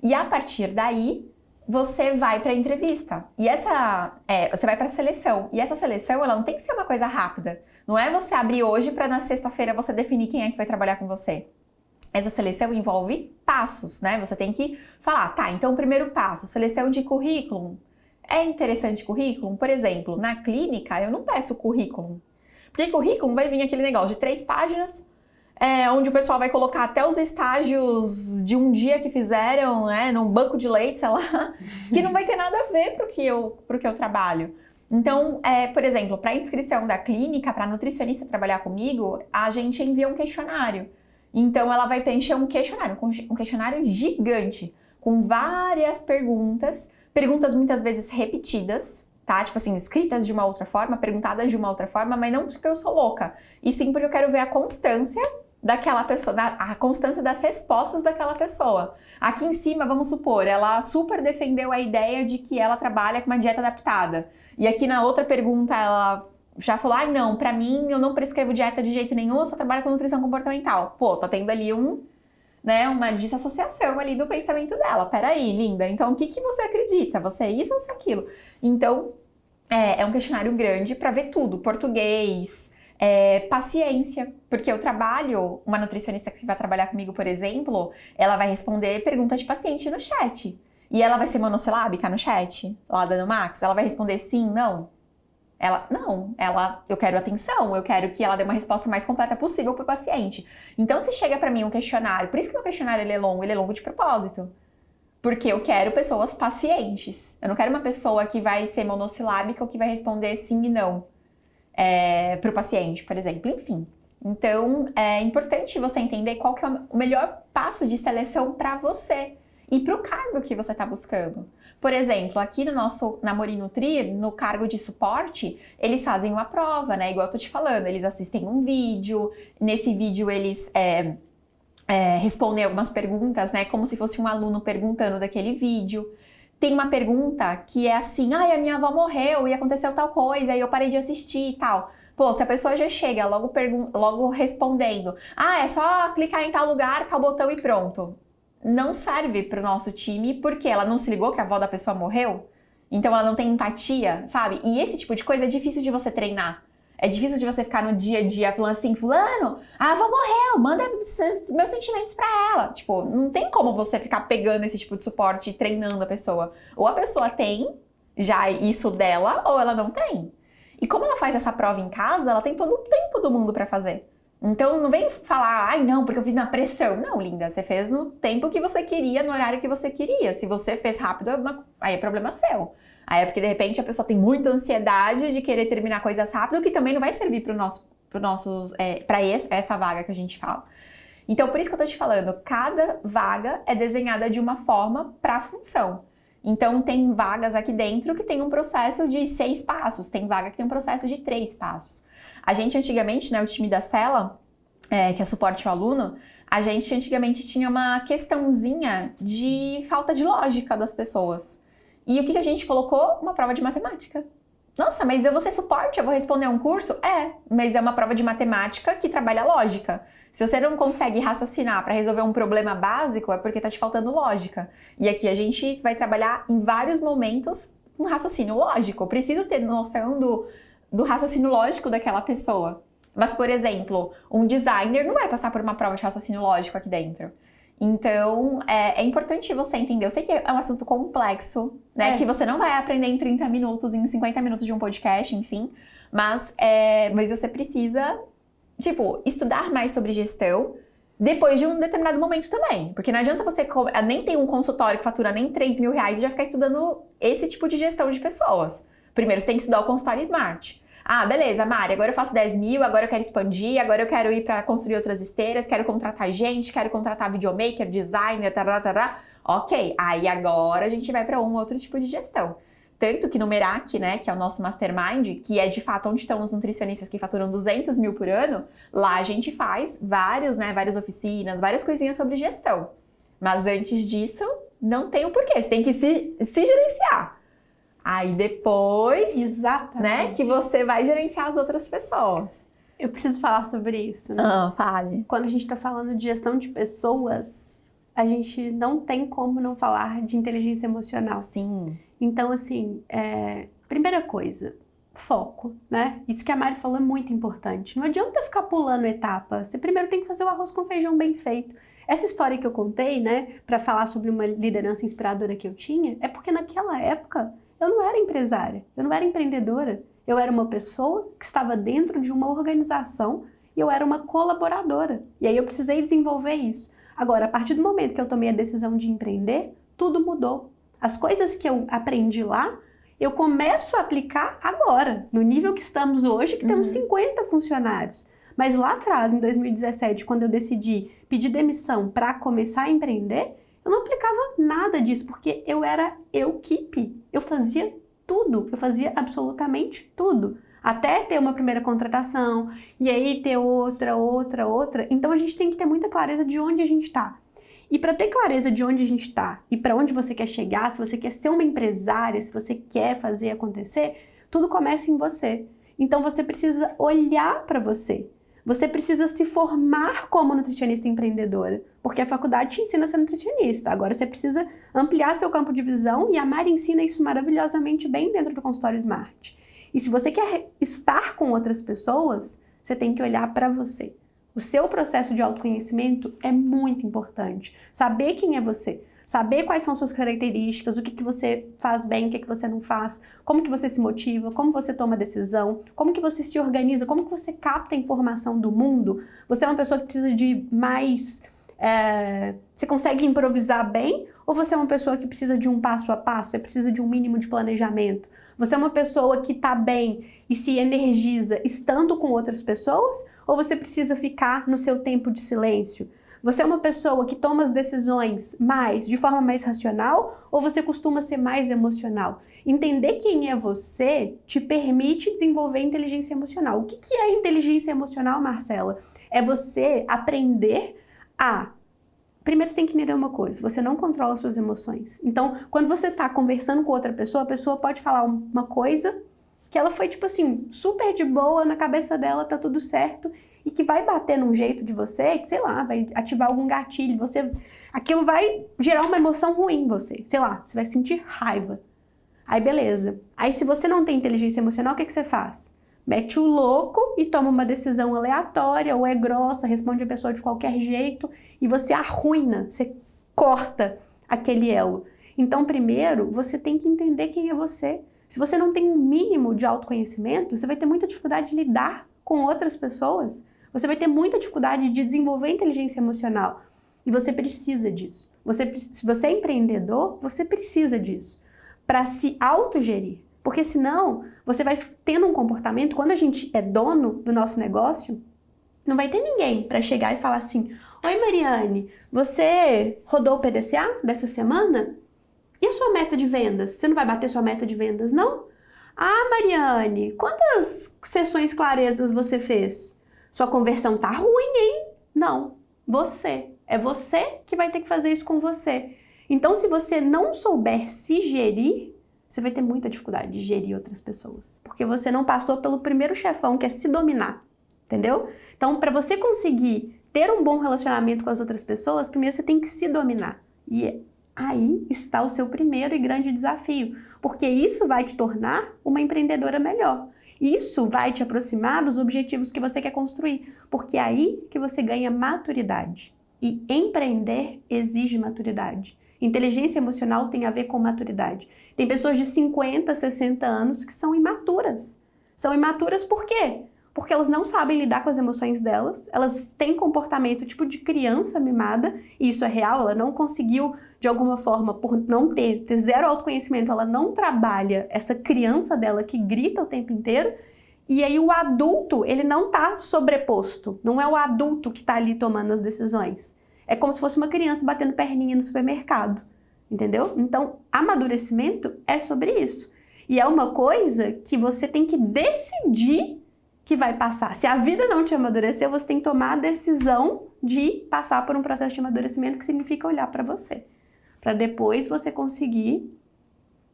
A: E a partir daí, você vai para a entrevista. E você vai para a seleção. E essa seleção, ela não tem que ser uma coisa rápida. Não é você abrir hoje para na sexta-feira você definir quem é que vai trabalhar com você. Essa seleção envolve passos, né? Você tem que falar, então o primeiro passo, seleção de currículo. É interessante currículo? Por exemplo, na clínica, eu não peço currículo. Porque currículo vai vir aquele negócio de 3 páginas, onde o pessoal vai colocar até os estágios de um dia que fizeram, num banco de leite, sei lá, que não vai ter nada a ver pro que eu trabalho. Então, por exemplo, para inscrição da clínica, para nutricionista trabalhar comigo, a gente envia um questionário. Então, ela vai preencher um questionário gigante, com várias perguntas muitas vezes repetidas, tá? Tipo assim, escritas de uma outra forma, perguntadas de uma outra forma, mas não porque eu sou louca, e sim porque eu quero ver a constância daquela pessoa, a constância das respostas daquela pessoa. Aqui em cima, vamos supor, ela super defendeu a ideia de que ela trabalha com uma dieta adaptada. E aqui na outra pergunta, ela já falou, ai não, pra mim eu não prescrevo dieta de jeito nenhum, eu só trabalho com nutrição comportamental. Pô, tá tendo ali uma desassociação ali do pensamento dela. Peraí, linda, então o que você acredita? Você é isso ou você é aquilo? Então, é um questionário grande pra ver tudo, português, paciência, porque eu trabalho, uma nutricionista que vai trabalhar comigo, por exemplo, ela vai responder pergunta de paciente no chat. E ela vai ser monossilábica no chat, lá da Max? Ela vai responder sim, não? Eu quero atenção, eu quero que ela dê uma resposta mais completa possível pro paciente. Então, se chega pra mim um questionário, por isso que meu questionário ele é longo de propósito. Porque eu quero pessoas pacientes. Eu não quero uma pessoa que vai ser monossilábica ou que vai responder sim e não pro paciente, por exemplo. Enfim. Então, é importante você entender qual que é o melhor passo de seleção pra você e pro cargo que você tá buscando. Por exemplo, aqui no nosso Namori Nutri, no cargo de suporte, eles fazem uma prova, né? Igual eu tô te falando, eles assistem um vídeo, nesse vídeo eles respondem algumas perguntas, né? Como se fosse um aluno perguntando daquele vídeo. Tem uma pergunta que é assim, a minha avó morreu e aconteceu tal coisa, e eu parei de assistir e tal. Pô, se a pessoa já chega logo respondendo, é só clicar em tal lugar, tal botão e pronto. Não serve pro nosso time, porque ela não se ligou que a avó da pessoa morreu, então ela não tem empatia, sabe? E esse tipo de coisa é difícil de você treinar. É difícil de você ficar no dia a dia falando assim, fulano, a avó morreu, manda meus sentimentos pra ela. Tipo, não tem como você ficar pegando esse tipo de suporte e treinando a pessoa. Ou a pessoa tem já isso dela, ou ela não tem. E como ela faz essa prova em casa, ela tem todo o tempo do mundo pra fazer. Então não vem falar, não, porque eu fiz na pressão. Não, linda, você fez no tempo que você queria, no horário que você queria. Se você fez rápido, aí é problema seu. Aí é porque de repente a pessoa tem muita ansiedade de querer terminar coisas rápido, que também não vai servir para essa vaga que a gente fala. Então por isso que eu tô te falando, cada vaga é desenhada de uma forma para a função. Então tem vagas aqui dentro que tem um processo de 6 passos, tem vaga que tem um processo de 3 passos. A gente antigamente, né, o time da Cela, que é suporte ao aluno, a gente antigamente tinha uma questãozinha de falta de lógica das pessoas. E o que a gente colocou? Uma prova de matemática. Nossa, mas eu vou ser suporte, eu vou responder um curso? Mas é uma prova de matemática que trabalha lógica. Se você não consegue raciocinar para resolver um problema básico, é porque tá te faltando lógica. E aqui a gente vai trabalhar em vários momentos com raciocínio lógico. Eu preciso ter noção do raciocínio lógico daquela pessoa. Mas, por exemplo, um designer não vai passar por uma prova de raciocínio lógico aqui dentro. Então, é importante você entender. Eu sei que é um assunto complexo, né? Que você não vai aprender em 30 minutos, em 50 minutos de um podcast, enfim. Mas você precisa, estudar mais sobre gestão depois de um determinado momento também. Porque não adianta você nem ter um consultório que fatura nem 3 mil reais e já ficar estudando esse tipo de gestão de pessoas. Primeiro, você tem que estudar o consultório Smart. Beleza, Mari, agora eu faço 10 mil, agora eu quero expandir, agora eu quero ir para construir outras esteiras, quero contratar gente, quero contratar videomaker, designer, tarará. Ok, aí agora a gente vai para um outro tipo de gestão. Tanto que no Merak, né, que é o nosso mastermind, que é de fato onde estão os nutricionistas que faturam 200 mil por ano, lá a gente faz várias oficinas, várias coisinhas sobre gestão. Mas antes disso, não tem o porquê, você tem que se gerenciar. Aí depois, né, que você vai gerenciar as outras pessoas.
B: Eu preciso falar sobre isso, né?
A: Fale.
B: Quando a gente tá falando de gestão de pessoas, a gente não tem como não falar de inteligência emocional.
A: Sim.
B: Então, assim, primeira coisa, foco, né? Isso que a Mari falou é muito importante. Não adianta ficar pulando etapa. Você primeiro tem que fazer o arroz com feijão bem feito. Essa história que eu contei, né, para falar sobre uma liderança inspiradora que eu tinha, é porque naquela época eu não era empresária, eu não era empreendedora. Eu era uma pessoa que estava dentro de uma organização e eu era uma colaboradora. E aí eu precisei desenvolver isso. Agora, a partir do momento que eu tomei a decisão de empreender, tudo mudou. As coisas que eu aprendi lá, eu começo a aplicar agora, no nível que estamos hoje, que temos 50 funcionários. Mas lá atrás, em 2017, quando eu decidi pedir demissão para começar a empreender, eu não aplicava nada disso, porque eu era eu-keep. Eu fazia tudo, eu fazia absolutamente tudo. até ter uma primeira contratação, e aí ter outra. Então a gente tem que ter muita clareza de onde a gente está. E para ter clareza de onde a gente está e para onde você quer chegar, se você quer ser uma empresária, se você quer fazer acontecer, tudo começa em você. Então você precisa olhar para você. Você precisa se formar como nutricionista empreendedora, porque a faculdade te ensina a ser nutricionista. Agora você precisa ampliar seu campo de visão e a Mari ensina isso maravilhosamente bem dentro do consultório Smart. E se você quer estar com outras pessoas, você tem que olhar para você. O seu processo de autoconhecimento é muito importante. Saber quem é você, saber quais são suas características, o que você faz bem, o que você não faz, como que você se motiva, como você toma decisão, como que você se organiza, como que você capta a informação do mundo. Você é uma pessoa que precisa de mais... você consegue improvisar bem ou você é uma pessoa que precisa de um passo a passo, você precisa de um mínimo de planejamento? Você é uma pessoa que está bem e se energiza estando com outras pessoas ou você precisa ficar no seu tempo de silêncio? Você é uma pessoa que toma as decisões de forma mais racional ou você costuma ser mais emocional? Entender quem é você te permite desenvolver inteligência emocional. O que é inteligência emocional, Marcela? É você aprender a... Primeiro você tem que entender uma coisa, você não controla suas emoções. Então, quando você está conversando com outra pessoa, a pessoa pode falar uma coisa que ela foi, tipo assim, super de boa, na cabeça dela tá tudo certo, e que vai bater num jeito de você, que, sei lá, vai ativar algum gatilho, aquilo vai gerar uma emoção ruim em você, sei lá, você vai sentir raiva. Aí beleza. Aí se você não tem inteligência emocional, o que você faz? Mete o louco e toma uma decisão aleatória, ou é grossa, responde a pessoa de qualquer jeito, e você arruina, você corta aquele elo. Então, primeiro, você tem que entender quem é você. Se você não tem um mínimo de autoconhecimento, você vai ter muita dificuldade de lidar com outras pessoas. Você vai ter muita dificuldade de desenvolver inteligência emocional. E você precisa disso. Se você é empreendedor, você precisa disso. Para se autogerir. Porque senão, você vai tendo um comportamento, quando a gente é dono do nosso negócio, não vai ter ninguém para chegar e falar assim: oi Mariane, você rodou o PDCA dessa semana? E a sua meta de vendas? Você não vai bater sua meta de vendas, não? Ah, Mariane, quantas sessões clarezas você fez? Sua conversão tá ruim, hein? Não, você. É você que vai ter que fazer isso com você. Então, se você não souber se gerir, você vai ter muita dificuldade de gerir outras pessoas. Porque você não passou pelo primeiro chefão, que é se dominar. Entendeu? Então, para você conseguir ter um bom relacionamento com as outras pessoas, primeiro você tem que se dominar. E aí está o seu primeiro e grande desafio. Porque isso vai te tornar uma empreendedora melhor. Isso vai te aproximar dos objetivos que você quer construir. Porque é aí que você ganha maturidade. E empreender exige maturidade. Inteligência emocional tem a ver com maturidade. Tem pessoas de 50, 60 anos que são imaturas. São imaturas por quê? Porque elas não sabem lidar com as emoções delas, elas têm comportamento tipo de criança mimada, e isso é real, ela não conseguiu, de alguma forma, por não ter zero autoconhecimento, ela não trabalha essa criança dela que grita o tempo inteiro, e aí o adulto, ele não tá sobreposto, não é o adulto que tá ali tomando as decisões. É como se fosse uma criança batendo perninha no supermercado, entendeu? Então, amadurecimento é sobre isso. E é uma coisa que você tem que decidir que vai passar. Se a vida não te amadurecer, você tem que tomar a decisão de passar por um processo de amadurecimento, que significa olhar para você. Para depois você conseguir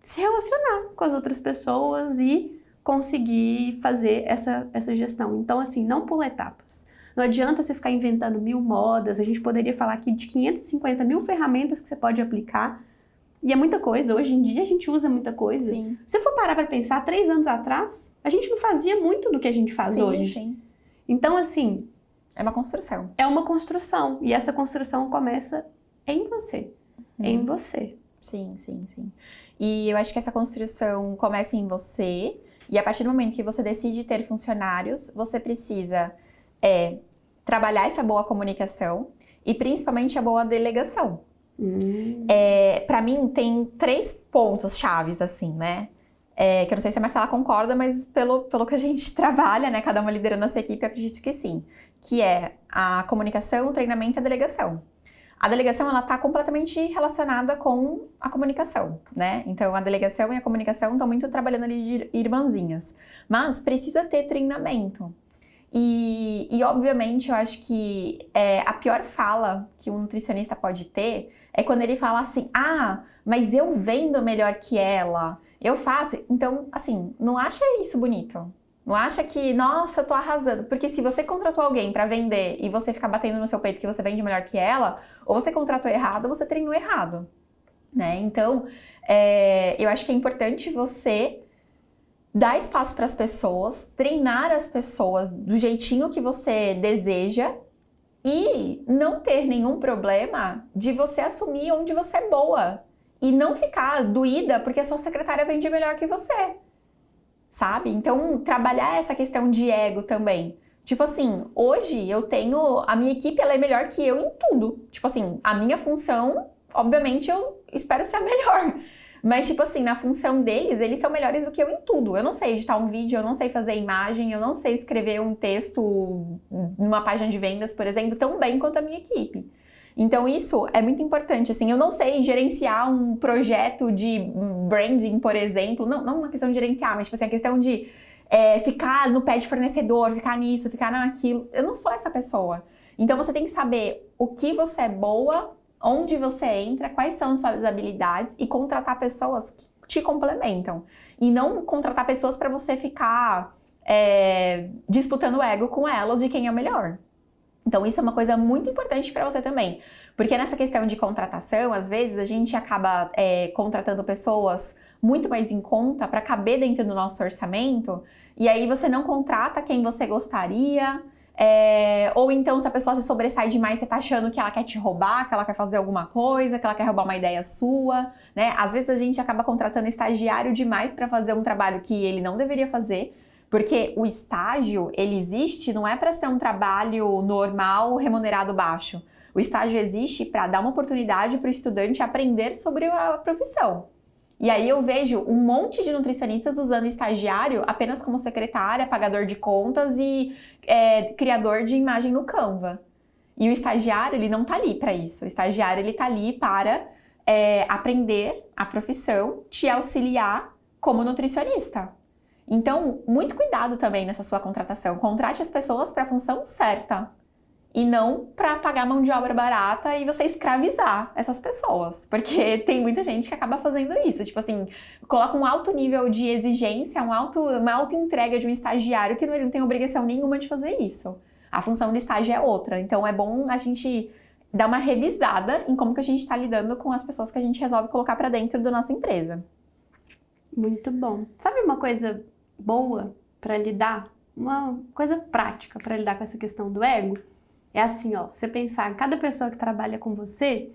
B: se relacionar com as outras pessoas e conseguir fazer essa gestão. Então, assim, não pula etapas. Não adianta você ficar inventando 1000 modas, a gente poderia falar aqui de 550 mil ferramentas que você pode aplicar, e é muita coisa, hoje em dia a gente usa muita coisa.
A: Sim.
B: Se você for parar para pensar, 3 anos atrás, a gente não fazia muito do que a gente faz hoje.
A: Sim.
B: Então, assim...
A: é uma construção.
B: É uma construção, e essa construção começa em você. Em você.
A: Sim. E eu acho que essa construção começa em você, e a partir do momento que você decide ter funcionários, você precisa trabalhar essa boa comunicação e principalmente a boa delegação. Pra mim, tem 3 pontos chaves, assim, né? Que eu não sei se a Marcela concorda, mas pelo que a gente trabalha, né? Cada uma liderando a sua equipe, eu acredito que sim. Que é a comunicação, o treinamento e a delegação. A delegação, ela tá completamente relacionada com a comunicação, né? Então, a delegação e a comunicação estão muito trabalhando ali de irmãzinhas. Mas precisa ter treinamento. E obviamente, eu acho que a pior fala que um nutricionista pode ter é quando ele fala assim, mas eu vendo melhor que ela, eu faço. Então, assim, não acha isso bonito. Não acha que, nossa, eu tô arrasando. Porque se você contratou alguém pra vender e você ficar batendo no seu peito que você vende melhor que ela, ou você contratou errado ou você treinou errado, né? Então, eu acho que é importante você dar espaço para as pessoas, treinar as pessoas do jeitinho que você deseja e não ter nenhum problema de você assumir onde você é boa e não ficar doída porque a sua secretária vende melhor que você, sabe? Então, trabalhar essa questão de ego também. Tipo assim, hoje eu tenho... A minha equipe, ela é melhor que eu em tudo. Tipo assim, a minha função, obviamente, eu espero ser a melhor. Mas, tipo assim, na função deles, eles são melhores do que eu em tudo. Eu não sei editar um vídeo, eu não sei fazer imagem, eu não sei escrever um texto numa página de vendas, por exemplo, tão bem quanto a minha equipe. Então, isso é muito importante, assim, eu não sei gerenciar um projeto de branding, por exemplo, não uma questão de gerenciar, mas, tipo assim, a questão de ficar no pé de fornecedor, ficar nisso, ficar naquilo, eu não sou essa pessoa. Então, você tem que saber o que você é boa, onde você entra, quais são suas habilidades e contratar pessoas que te complementam. E não contratar pessoas para você ficar disputando ego com elas de quem é o melhor. Então, isso é uma coisa muito importante para você também. Porque nessa questão de contratação, às vezes a gente acaba contratando pessoas muito mais em conta para caber dentro do nosso orçamento, e aí você não contrata quem você gostaria, ou então se a pessoa se sobressai demais, você tá achando que ela quer te roubar, que ela quer fazer alguma coisa, que ela quer roubar uma ideia sua, né? Às vezes a gente acaba contratando estagiário demais para fazer um trabalho que ele não deveria fazer, porque o estágio, ele existe, não é para ser um trabalho normal, remunerado baixo. O estágio existe para dar uma oportunidade para o estudante aprender sobre a profissão. E aí eu vejo um monte de nutricionistas usando estagiário apenas como secretária, pagador de contas e criador de imagem no Canva. E o estagiário, ele não tá ali para isso. O estagiário, ele tá ali para aprender a profissão, te auxiliar como nutricionista. Então, muito cuidado também nessa sua contratação. Contrate as pessoas para a função certa. E não para pagar mão de obra barata e você escravizar essas pessoas. Porque tem muita gente que acaba fazendo isso. Tipo assim, coloca um alto nível de exigência, uma alta entrega de um estagiário que ele não tem obrigação nenhuma de fazer isso. A função do estágio é outra. Então é bom a gente dar uma revisada em como que a gente está lidando com as pessoas que a gente resolve colocar para dentro da nossa empresa.
B: Muito bom. Sabe uma coisa boa para lidar? Uma coisa prática para lidar com essa questão do ego? É assim, ó, você pensar, cada pessoa que trabalha com você,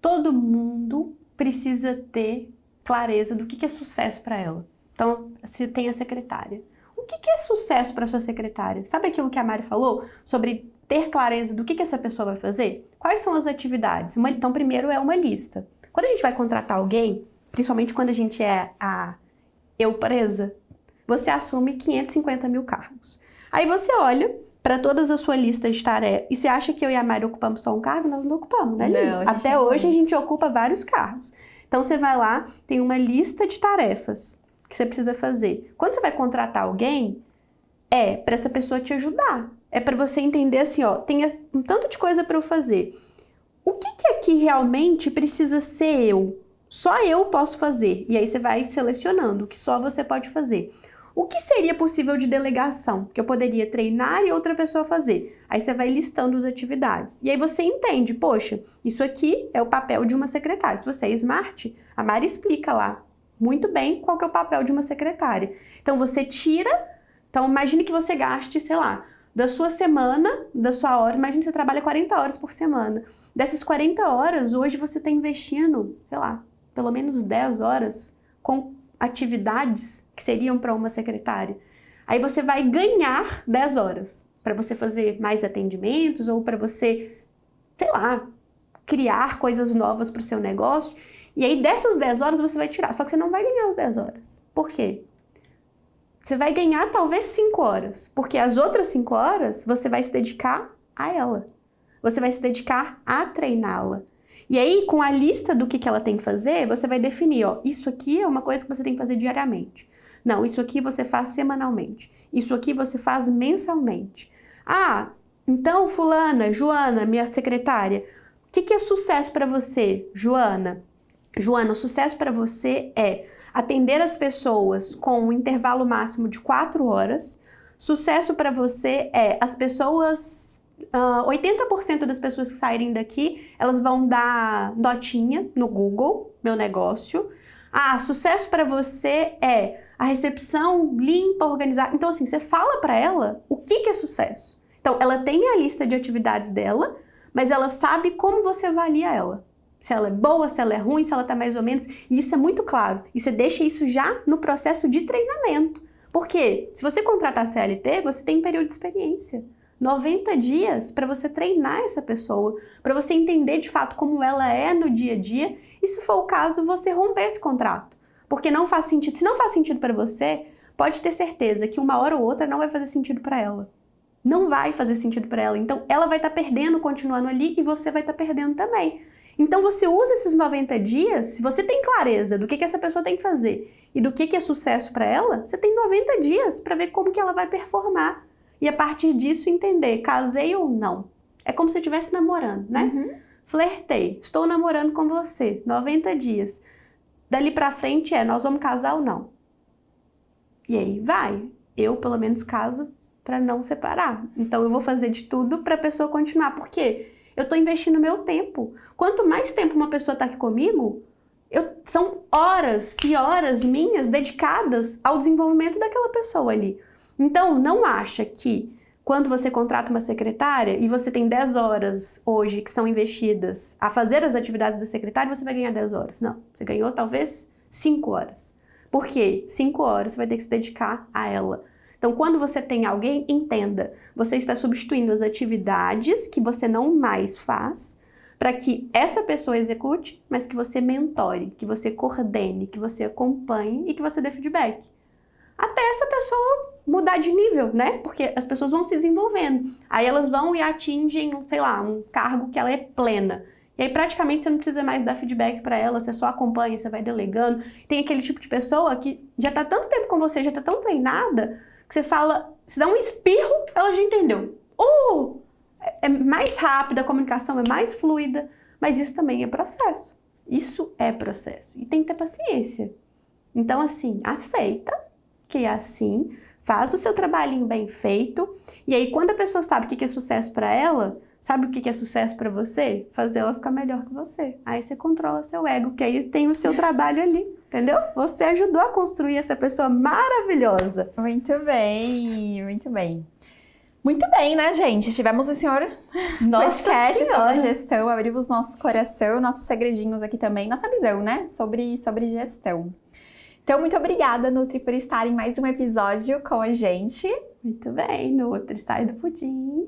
B: todo mundo precisa ter clareza do que é sucesso para ela. Então, se tem a secretária. O que é sucesso para sua secretária? Sabe aquilo que a Mari falou sobre ter clareza do que essa pessoa vai fazer? Quais são as atividades? Então, primeiro é uma lista. Quando a gente vai contratar alguém, principalmente quando a gente é a empresa, você assume 550 mil cargos. Aí você olha para todas as suas listas de tarefas. E você acha que eu e a Mari ocupamos só um cargo? Nós não ocupamos, né, Lívia? Até hoje a gente ocupa vários cargos. Então você vai lá, tem uma lista de tarefas que você precisa fazer. Quando você vai contratar alguém, para essa pessoa te ajudar. É para você entender assim, ó, tem um tanto de coisa para eu fazer. O que aqui realmente precisa ser eu? Só eu posso fazer. E aí você vai selecionando o que só você pode fazer. O que seria possível de delegação? Que eu poderia treinar e outra pessoa fazer. Aí você vai listando as atividades. E aí você entende, poxa, isso aqui é o papel de uma secretária. Se você é smart, a Mari explica lá muito bem qual que é o papel de uma secretária. Então você tira, então imagine que você gaste, sei lá, da sua semana, da sua hora, imagine que você trabalha 40 horas por semana. Dessas 40 horas, hoje você está investindo, sei lá, pelo menos 10 horas com atividades que seriam para uma secretária. Aí você vai ganhar 10 horas para você fazer mais atendimentos ou para você, sei lá, criar coisas novas para o seu negócio. E aí dessas 10 horas você vai tirar. Só que você não vai ganhar as 10 horas. Por quê? Você vai ganhar talvez 5 horas. Porque as outras 5 horas você vai se dedicar a ela. você vai se dedicar a treiná-la. E aí, com a lista do que ela tem que fazer, você vai definir, ó, isso aqui é uma coisa que você tem que fazer diariamente. Não, isso aqui você faz semanalmente. Isso aqui você faz mensalmente. Ah, então, fulana, Joana, minha secretária, o que é sucesso para você, Joana? Joana, o sucesso para você é atender as pessoas com um intervalo máximo de 4 horas. Sucesso para você é as pessoas, 80% das pessoas que saírem daqui, elas vão dar notinha no Google, meu negócio. Ah, sucesso para você é a recepção limpa, organizada. Então, assim, você fala para ela o que é sucesso. Então, ela tem a lista de atividades dela, mas ela sabe como você avalia ela. Se ela é boa, se ela é ruim, se ela tá mais ou menos. E isso é muito claro. E você deixa isso já no processo de treinamento. Porque se você contratar CLT, você tem um período de experiência. 90 dias para você treinar essa pessoa, para você entender de fato como ela é no dia a dia. E se for o caso, você romper esse contrato. Porque não faz sentido. Se não faz sentido para você, pode ter certeza que uma hora ou outra não vai fazer sentido para ela. Não vai fazer sentido para ela. Então, ela vai estar perdendo continuando ali e você vai estar perdendo também. Então, você usa esses 90 dias, se você tem clareza do que essa pessoa tem que fazer e do que é sucesso para ela, você tem 90 dias para ver como que ela vai performar. E a partir disso, entender, casei ou não. É como se você estivesse namorando, né?
A: Uhum.
B: Flertei, estou namorando com você, 90 dias. Dali pra frente nós vamos casar ou não? E aí vai. Eu, pelo menos, caso para não separar. Então, eu vou fazer de tudo para a pessoa continuar. Por quê? Eu estou investindo meu tempo. Quanto mais tempo uma pessoa está aqui comigo, são horas e horas minhas dedicadas ao desenvolvimento daquela pessoa ali. Então, não acha que quando você contrata uma secretária e você tem 10 horas hoje que são investidas a fazer as atividades da secretária, você vai ganhar 10 horas. Não, você ganhou talvez 5 horas. Por quê? 5 horas você vai ter que se dedicar a ela. Então, quando você tem alguém, entenda, você está substituindo as atividades que você não mais faz para que essa pessoa execute, mas que você mentore, que você coordene, que você acompanhe e que você dê feedback. Até essa pessoa mudar de nível, né? Porque as pessoas vão se desenvolvendo. Aí elas vão e atingem, sei lá, um cargo que ela é plena. E aí praticamente você não precisa mais dar feedback para ela, você só acompanha, você vai delegando. Tem aquele tipo de pessoa que já tá tanto tempo com você, já tá tão treinada, que você fala, você dá um espirro, ela já entendeu. É mais rápida, a comunicação é mais fluida, mas isso também é processo. Isso é processo. E tem que ter paciência. Então, assim, aceita que é assim, faz o seu trabalhinho bem feito, e aí quando a pessoa sabe o que é sucesso para ela, sabe o que é sucesso para você? Fazer ela ficar melhor que você. Aí você controla seu ego, que aí tem o seu trabalho ali, entendeu? Você ajudou a construir essa pessoa maravilhosa.
A: Muito bem, muito bem. Muito bem, né, gente? Tivemos o senhor podcast sobre gestão, abrimos nosso coração, nossos segredinhos aqui também, nossa visão, né, sobre gestão. Então, muito obrigada, Nutri, por estar em mais um episódio com a gente.
B: Muito bem, Nutri, sai do pudim,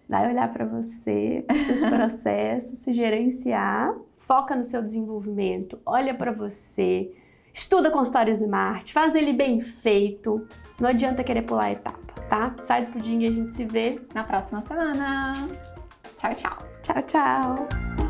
B: vai olhar para você, para seus processos, se gerenciar, foca no seu desenvolvimento, olha para você, estuda consultório Smart, faz ele bem feito, não adianta querer pular a etapa, tá? Sai do pudim e a gente se vê
A: na próxima semana. Tchau, tchau.
B: Tchau, tchau.